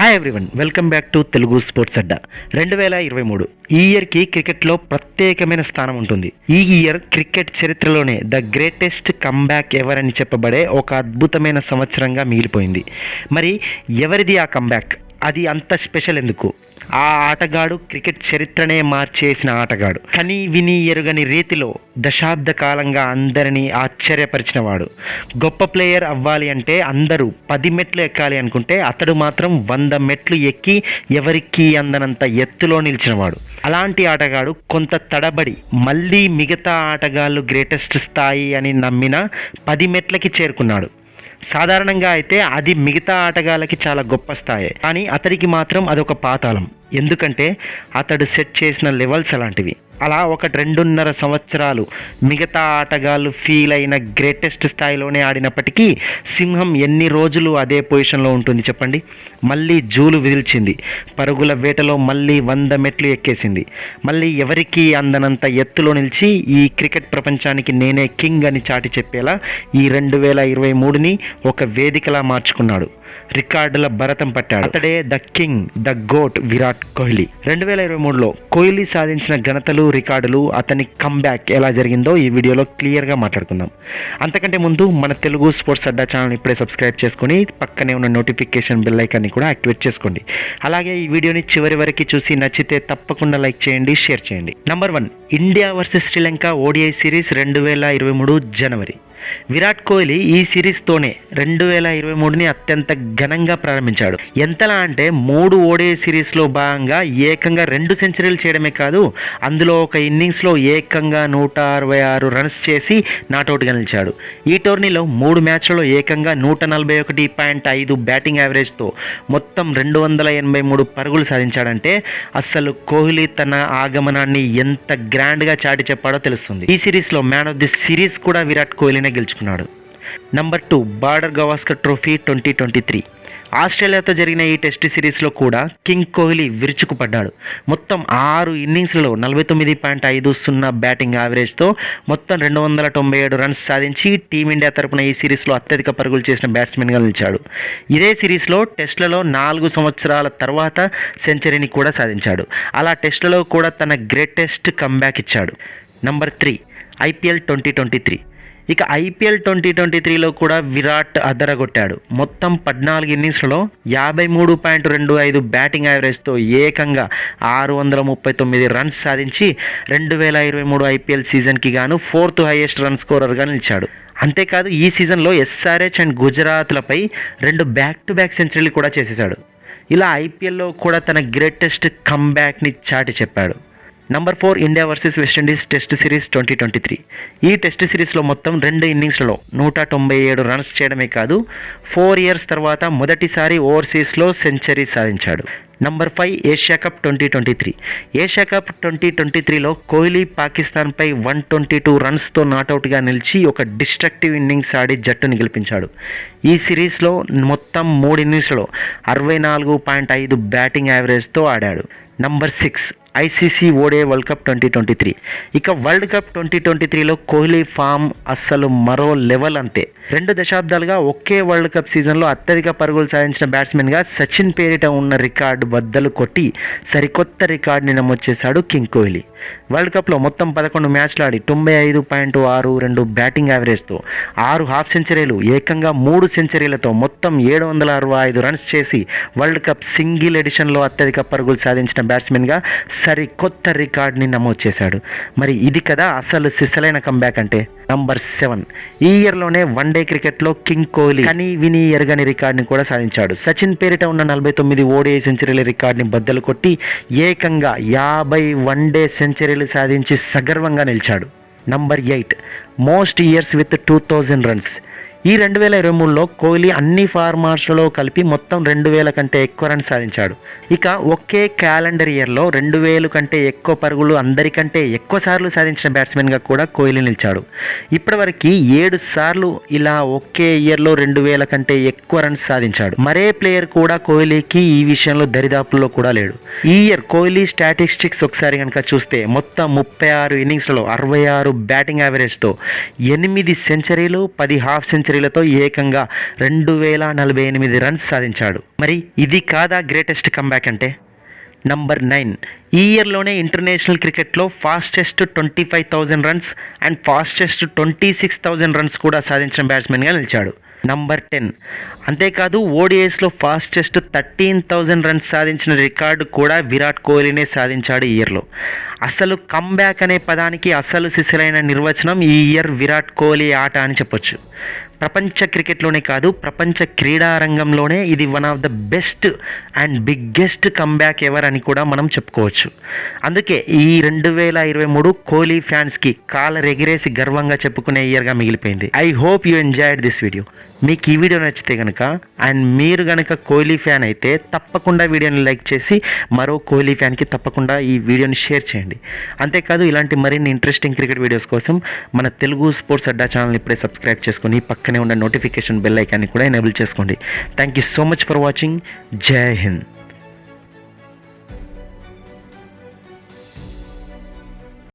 Hi everyone, welcome back to Telugu sports Adda. 2023 ఈ ఇయర్కి క్రికెట్లో ప్రత్యేకమైన స్థానం ఉంటుంది. ఈ ఇయర్ క్రికెట్ చరిత్రలోనే ద గ్రేటెస్ట్ కంబ్యాక్ ఎవర్ అని చెప్పబడే ఒక అద్భుతమైన సంవత్సరంగా మిగిలిపోయింది. మరి ఎవరిది ఆ కంబ్యాక్? అది అంత స్పెషల్ ఎందుకు? ఆ ఆటగాడు క్రికెట్ చరిత్రనే మార్చేసిన ఆటగాడు, కని విని ఎరుగని రీతిలో దశాబ్ద కాలంగా అందరినీ ఆశ్చర్యపరిచినవాడు. గొప్ప ప్లేయర్ అవ్వాలి అంటే అందరూ 10 మెట్లు ఎక్కాలి అనుకుంటే అతడు మాత్రం 100 మెట్లు ఎక్కి ఎవరికీ అందనంత ఎత్తులో నిలిచినవాడు. అలాంటి ఆటగాడు కొంత తడబడి మళ్ళీ మిగతా ఆటగాళ్ళు గ్రేటెస్ట్ స్థాయి అని నమ్మిన 10 మెట్లకి చేరుకున్నాడు. సాధారణంగా అయితే అది మిగతా ఆటగాళ్ళకి చాలా గొప్ప స్థాయి, కానీ అతడికి మాత్రం అదొక పాతాళం. ఎందుకంటే అతడు సెట్ చేసిన లెవెల్స్ అలాంటివి. అలా ఒక 2.5 సంవత్సరాలు మిగతా ఆటగాళ్ళు ఫీల్ అయిన గ్రేటెస్ట్ స్థాయిలోనే ఆడినప్పటికీ సింహం ఎన్ని రోజులు అదే పొజిషన్లో ఉంటుంది చెప్పండి? మళ్ళీ జూలు విదిల్చింది, పరుగుల వేటలో మళ్ళీ 100 మెట్లు ఎక్కేసింది. మళ్ళీ ఎవరికీ అందనంత ఎత్తులో నిలిచి ఈ క్రికెట్ ప్రపంచానికి నేనే కింగ్ అని చాటి చెప్పేలా ఈ 2023ని ఒక వేదికలా మార్చుకున్నాడు. రికార్డుల భరతం పట్టాడు. అతడే the king, the goat Virat Kohli. 2023లో కోహ్లీ సాధించిన ఘనతలు, రికార్డులు, అతని కంబ్యాక్ ఎలా జరిగిందో ఈ వీడియోలో క్లియర్గా మాట్లాడుకుందాం. అంతకంటే ముందు మన తెలుగు స్పోర్ట్స్ అడ్డా ఛానల్ ఇప్పుడే సబ్స్క్రైబ్ చేసుకుని పక్కనే ఉన్న నోటిఫికేషన్ బెల్ ఐకాన్ని కూడా యాక్టివేట్ చేసుకోండి. అలాగే ఈ వీడియోని చివరి వరకు చూసి నచ్చితే తప్పకుండా లైక్ చేయండి, షేర్ చేయండి. Number 1, India versus Sri Lanka ODI series 2023 జనవరి. విరాట్ కోహ్లీ ఈ సిరీస్తోనే 2023ని అత్యంత ఘనంగా ప్రారంభించాడు. ఎంతలా అంటే 3 ఓడిఐ సిరీస్లో భాగంగా ఏకంగా 2 సెంచరీలు చేయడమే కాదు, అందులో ఒక ఇన్నింగ్స్లో ఏకంగా 166 రన్స్ చేసి నాటౌట్గా నిలిచాడు. ఈ టోర్నీలో 3 మ్యాచ్లలో ఏకంగా 141.5 బ్యాటింగ్ యావరేజ్తో మొత్తం 283 పరుగులు సాధించాడంటే అస్సలు కోహ్లీ తన ఆగమనాన్ని ఎంత గ్రాండ్గా చాటి చెప్పాడో తెలుస్తుంది. ఈ సిరీస్లో మ్యాన్ ఆఫ్ ది సిరీస్ కూడా విరాట్ కోహ్లీనే గెలుచుకున్నాడు. Number 2, border Gavaskar trophy 2023. ఆస్ట్రేలియాతో జరిగిన ఈ టెస్ట్ సిరీస్లో కూడా కింగ్ కోహ్లీ విరుచుకుపడ్డాడు. మొత్తం 6 ఇన్నింగ్స్లలో 49.50 బ్యాటింగ్ యావరేజ్తో మొత్తం 297 రన్స్ సాధించి టీమిండియా తరపున ఈ సిరీస్లో అత్యధిక పరుగులు చేసిన బ్యాట్స్మెన్గా నిలిచాడు. ఇదే సిరీస్లో టెస్టులలో 4 సంవత్సరాల తర్వాత సెంచరీని కూడా సాధించాడు. అలా టెస్టులలో కూడా తన గ్రేటెస్ట్ కంబ్యాక్ ఇచ్చాడు. Number 3, IPL 2023. ఇక ఐపీఎల్ 2023లో కూడా విరాట్ అదరగొట్టాడు. మొత్తం 14 ఇన్నింగ్స్లలో 53.25 బ్యాటింగ్ యావరేజ్తో ఏకంగా 639 రన్స్ సాధించి 2023 ఐపీఎల్ సీజన్కి గాను 4th హైయెస్ట్ రన్ స్కోరర్గా నిలిచాడు. అంతేకాదు ఈ సీజన్లో ఎస్ఆర్హెచ్ అండ్ గుజరాత్లపై 2 బ్యాక్-టు-బ్యాక్ సెంచరీలు కూడా చేసేశాడు. ఇలా ఐపీఎల్లో కూడా తన గ్రేటెస్ట్ కంబ్యాక్ని చాటి చెప్పాడు. Number 4, India versus West Indies test series 2023. ఈ టెస్ట్ సిరీస్లో మొత్తం 2 ఇన్నింగ్స్లలో 197 రన్స్ చేయడమే కాదు 4 ఇయర్స్ తర్వాత మొదటిసారి ఓవర్సీస్లో సెంచరీ సాధించాడు. Number 5, Asia cup 2023. Asia cup 2023లో కోహ్లీ పాకిస్తాన్పై 122 రన్స్తో నాటౌట్గా నిలిచి ఒక డిస్ట్రక్టివ్ ఇన్నింగ్స్ ఆడి జట్టును గెలిపించాడు. ఈ సిరీస్లో మొత్తం 3 ఇన్నింగ్స్లో 64.5 బ్యాటింగ్ యావరేజ్తో ఆడాడు. Number 6, ICC ODI world cup 2023. ఇక వరల్డ్ కప్ 2023లో కోహ్లీ ఫామ్ అస్సలు మరో లెవెల్ అంతే. 2 దశాబ్దాలుగా ఒకే వరల్డ్ కప్ సీజన్లో అత్యధిక పరుగులు సాధించిన బ్యాట్స్మెన్గా సచిన్ పేరిట ఉన్న రికార్డు బద్దలు కొట్టి సరికొత్త రికార్డుని నమోదు చేశాడు కింగ్ కోహ్లీ. వరల్డ్ కప్లో మొత్తం 11 మ్యాచ్లు ఆడి 95.62 బ్యాటింగ్ యావరేజ్తో 6 హాఫ్ సెంచరీలు, ఏకంగా 3 సెంచరీలతో మొత్తం 765 రన్స్ చేసి వరల్డ్ కప్ సింగిల్ ఎడిషన్లో అత్యధిక పరుగులు సాధించిన బ్యాట్స్మెన్గా సరికొత్త రికార్డుని నమోదు చేశాడు. మరి ఇది కదా అసలు సిసలైన కంబ్యాక్ అంటే. నంబర్ 7, ఈ ఇయర్లోనే వన్డే క్రికెట్లో కింగ్ కోహ్లీ కని విని ఎరగని రికార్డుని కూడా సాధించాడు. సచిన్ పేరిట ఉన్న 49 ఓడిఐ సెంచరీల రికార్డుని బద్దలు కొట్టి ఏకంగా 50 వన్డే సెంచరీలు సాధించి సగర్వంగా నిలిచాడు. Number 8, most years with 2000 runs. ఈ 2023లో కోహ్లీ అన్ని ఫార్మాట్స్లలో కలిపి మొత్తం 2000 కంటే ఎక్కువ రన్స్ సాధించాడు. ఇక ఒకే క్యాలెండర్ ఇయర్లో 2000 కంటే ఎక్కువ పరుగులు అందరికంటే ఎక్కువ సార్లు సాధించిన బ్యాట్స్మెన్గా కూడా కోహ్లీ నిలిచాడు. ఇప్పటివరకు 7 సార్లు ఇలా ఒకే ఇయర్లో 2000 కంటే ఎక్కువ రన్స్ సాధించాడు. మరే ప్లేయర్ కూడా కోహ్లీకి ఈ విషయంలో దరిదాపుల్లో కూడా లేడు. ఈ ఇయర్ కోహ్లీ స్టాటిస్టిక్స్ ఒకసారి కనుక చూస్తే మొత్తం 36 ఇన్నింగ్స్లలో 66 బ్యాటింగ్ యావరేజ్తో 8 సెంచరీలు, 10 హాఫ్ సెంచరీ సెంచరీలతో ఏకంగా 2048 రన్స్ సాధించాడు. మరి ఇది కాదా గ్రేటెస్ట్ కంబ్యాక్ అంటే? నంబర్ 9, ఈ ఇయర్లోనే ఇంటర్నేషనల్ క్రికెట్లో fastest 25,000 runs and fastest 26,000 runs కూడా సాధించిన బ్యాట్స్మెన్గా నిలిచాడు. నంబర్ 10, అంతేకాదు ఓడిఐస్లో ఫాస్టెస్ట్ 13,000 రన్స్ సాధించిన రికార్డు కూడా విరాట్ కోహ్లీనే సాధించాడు ఈ ఇయర్లో. అసలు కంబ్యాక్ అనే పదానికి అసలు సిసలైన నిర్వచనం ఈ ఇయర్ విరాట్ కోహ్లీ ఆట అని చెప్పొచ్చు. ప్రపంచ క్రికెట్లోనే కాదు, ప్రపంచ క్రీడా రంగంలోనే ఇది one of the best and biggest comeback ever అని కూడా మనం చెప్పుకోవచ్చు. అందుకే ఈ 2023 కోహ్లీ ఫ్యాన్స్కి కాలర్ ఎగిరేసి గర్వంగా చెప్పుకునే ఇయర్గా మిగిలిపోయింది. I hope you enjoyed this video. మీకు ఈ వీడియో నచ్చితే కనుక అండ్ మీరు కనుక కోహ్లీ ఫ్యాన్ అయితే తప్పకుండా వీడియోని లైక్ చేసి మరో కోహ్లీ ఫ్యాన్కి తప్పకుండా ఈ వీడియోని షేర్ చేయండి. అంతేకాదు ఇలాంటి మరిన్ని ఇంట్రెస్టింగ్ క్రికెట్ వీడియోస్ కోసం మన తెలుగు స్పోర్ట్స్ అడ్డా ఛానల్ని ఇప్పుడే సబ్స్క్రైబ్ చేసుకొని పక్కనే ఉన్న నోటిఫికేషన్ బెల్ ఐకాన్ని కూడా ఎనేబుల్ చేసుకోండి. Thank you so much for watching. జై హింద్.